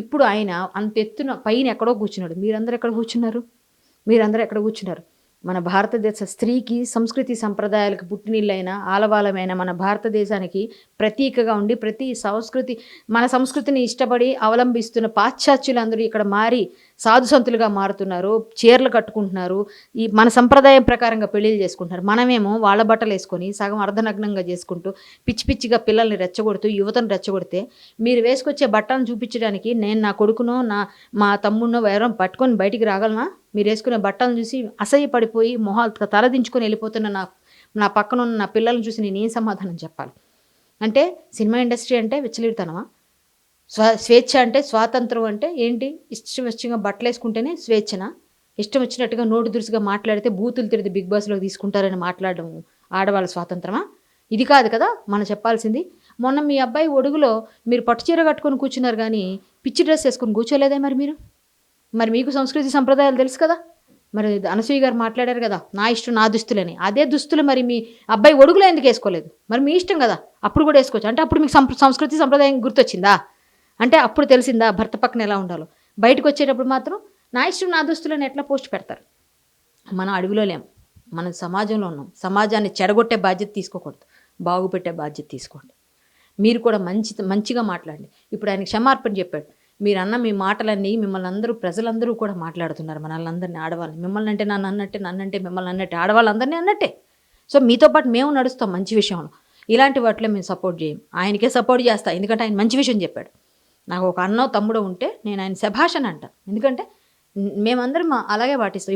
ఇప్పుడు ఆయన అంత ఎత్తున పైన ఎక్కడో కూర్చున్నాడు. మీరందరూ ఎక్కడ కూర్చున్నారు? మీరందరూ ఎక్కడ కూర్చున్నారు? మన భారతదేశ స్త్రీకి సంస్కృతి సంప్రదాయాలకు పుట్టినిల్లైన ఆలవాలమైన మన భారతదేశానికి ప్రతీకగా ఉండి మన సంస్కృతిని ఇష్టపడి అవలంబిస్తున్న పాశ్చాత్యులందరూ ఇక్కడ మారి సాధుసంతులుగా మారుతున్నారు. చీరలు కట్టుకుంటున్నారు. ఈ మన సంప్రదాయం ప్రకారంగా పెళ్ళిళ్ళు చేసుకుంటున్నారు. మనమేమో వాళ్ళ బట్టలు వేసుకొని సగం అర్ధనగ్నంగా చేసుకుంటూ పిచ్చి పిచ్చిగా పిల్లల్ని రెచ్చగొడుతూ యువతను రెచ్చగొడితే మీరు వేసుకొచ్చే బట్టలను చూపించడానికి నేను నా కొడుకునో మా తమ్ముడినో ఎవరో పట్టుకొని బయటికి రాగలనా? మీరు వేసుకునే బట్టలను చూసి అసహ్యపడిపోయి మొహాలు తలదించుకొని వెళ్ళిపోతున్న నా పక్కన ఉన్న నా పిల్లల్ని చూసి నేను ఏం సమాధానం చెప్పాలి? అంటే సినిమా ఇండస్ట్రీ అంటే విచ్చలవిడితనమా? స్వేచ్ఛ అంటే స్వాతంత్రం అంటే ఏంటి? ఇష్టంగా బట్టలు వేసుకుంటేనే స్వేచ్ఛనా? ఇష్టం వచ్చినట్టుగా నోటు దురుసుగా మాట్లాడితే బూతులు తిరిగి బిగ్ బాస్లోకి తీసుకుంటారని మాట్లాడడం ఆడవాళ్ళ స్వాతంత్రమా? ఇది కాదు కదా మనం చెప్పాల్సింది. మొన్న మీ అబ్బాయి ఒడుగులో మీరు పట్టు చీర కట్టుకొని కూర్చున్నారు కానీ పిచ్చి డ్రెస్ వేసుకొని కూర్చోలేదే మరి మీకు సంస్కృతి సంప్రదాయాలు తెలుసు కదా. మరి అనసూయ గారు మాట్లాడారు కదా, నా ఇష్టం నా దుస్తులని. అదే దుస్తులు మరి మీ అబ్బాయి ఒడుగులో ఎందుకు వేసుకోలేదు? మరి మీ ఇష్టం కదా, అప్పుడు కూడా వేసుకోవచ్చు. అంటే అప్పుడు మీకు సంస్కృతి సంప్రదాయం గుర్తొచ్చిందా? అంటే అప్పుడు తెలిసిందా భర్త పక్కన ఎలా ఉండాలో? బయటకు వచ్చేటప్పుడు మాత్రం నా ఇష్టం నా దుస్తులని ఎట్లా పోస్ట్ పెడతారు? మనం అడవిలో లేం, మనం సమాజంలో ఉన్నాం. సమాజాన్ని చెడగొట్టే బాధ్యత తీసుకోకూడదు, బాగుపెట్టే బాధ్యత తీసుకోండి. మీరు కూడా మంచిగా మాట్లాడండి. ఇప్పుడు ఆయన క్షమార్పణ చెప్పాడు. మీరన్న మీ మాటలన్నీ మిమ్మల్ని అందరూ ప్రజలందరూ కూడా మాట్లాడుతున్నారు. మనల్ని అందరినీ ఆడవాళ్ళని, మిమ్మల్ని అంటే నన్నంటే మిమ్మల్ని అన్నట్టే, ఆడవాళ్ళందరినీ అన్నట్టే. సో మీతో పాటు మేము నడుస్తాం మంచి విషయంలో. ఇలాంటి వాటిలో మేము సపోర్ట్ చేయం. ఆయనకే సపోర్ట్ చేస్తా, ఎందుకంటే ఆయన మంచి విషయం చెప్పాడు. నాకు ఒక అన్నో తమ్ముడో ఉంటే నేను ఆయన శభాష్ అని అంటాను. ఎందుకంటే మేమందరం అలాగే పాటిస్తాం.